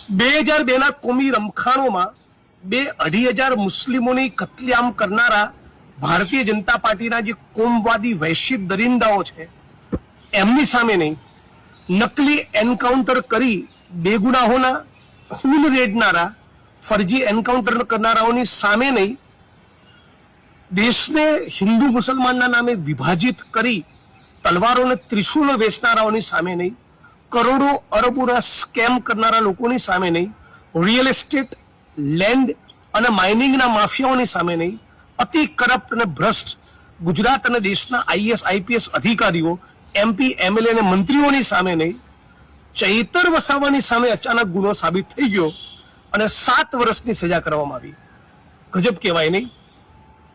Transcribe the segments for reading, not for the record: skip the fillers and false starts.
2002 કોમી રમખાણોમાં 2,500 મુસ્લિમોની કત્લેઆમ કરનારા ભારતીય જનતા પાર્ટીના જે કોમવાદી વૈશ્વિક દરિંદાઓ છે એમની સામે નહીં, નકલી એન્કાઉન્ટર કરી બેગુનાહોના ખૂન રેડનારા ફરજી એન્કાઉન્ટર કરનારાઓની સામે નહીં, દેશને હિન્દુ મુસલમાનના નામે વિભાજિત કરી તલવારો અને ત્રિશુલો વેચનારાઓની સામે નહીં, કરોડો અરબોના સ્કેમ કરનારા લોકોની સામે નહીં, રિયલ એસ્ટેટ, લેન્ડ અને માઇનિંગના માફિયાઓની સામે નહીં, અતિ કરપ્ટ અને ભ્રષ્ટ ગુજરાત અને દેશના આઈએસ આઈપીએસ અધિકારીઓ, એમપી, એમએલએ અને મંત્રીઓની સામે નહીં, ચૈતર વસાવાની સામે અચાનક ગુનો સાબિત થઈ ગયો અને 7 વર્ષની સજા કરવામાં આવી. ગજબ કહેવાય નહીં?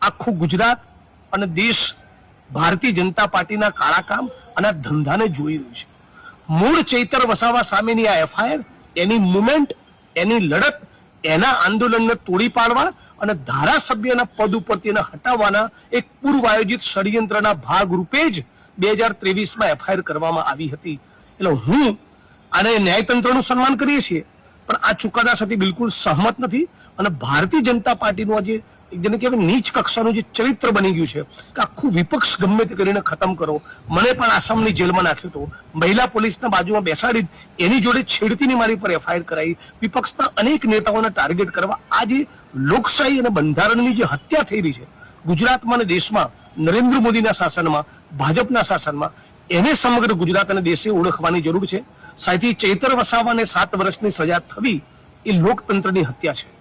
આખું ગુજરાત અને દેશ ભારતીય જનતા પાર્ટીના કાળા કામ અને ધંધાને જોઈ રહ્યું છે. મૂળ ચૈતર વસાવા સામેની આ એફઆઈઆર એની મુવમેન્ટ, એની લડત, એના આંદોલનને તોડી પાડવા અને ધારાસભ્યના પદ ઉપરથી એને હટાવવાના એક પૂર્વ આયોજિત ષડયંત્રના ભાગરૂપે જ 2023માં એફઆઈઆર કરવામાં આવી હતી. એટલે હું આને ન્યાયતંત્રનું સન્માન કરીએ છીએ, પણ આ ચુકાદા સાથે બિલકુલ સહમત નથી. અને ભારતીય જનતા પાર્ટીનું આજે જેને કહેવાય નીચ કક્ષાનું જે ચરિત્ર બની ગયું છે કે આખું વિપક્ષ ગમે તે કરીને ખતમ કરો. મને પણ આસામની જેલમાં નાખ્યો હતો, મહિલા પોલીસના બાજુમાં બેસાડી એની જોડે છેડતીની મારી પર એફઆઈઆર કરાઈ, વિપક્ષના અનેક નેતાઓને ટાર્ગેટ કરવા. આ જે લોકશાહી અને બંધારણની જે હત્યા થઈ રહી છે ગુજરાતમાં અને દેશમાં, નરેન્દ્ર મોદીના શાસનમાં, ભાજપના શાસનમાં, એને સમગ્ર ગુજરાત અને દેશે ઓળખવાની જરૂર છે. સાથી ચૈતર વસાવાને 7 વર્ષની સજા થવી એ લોકતંત્રની હત્યા છે.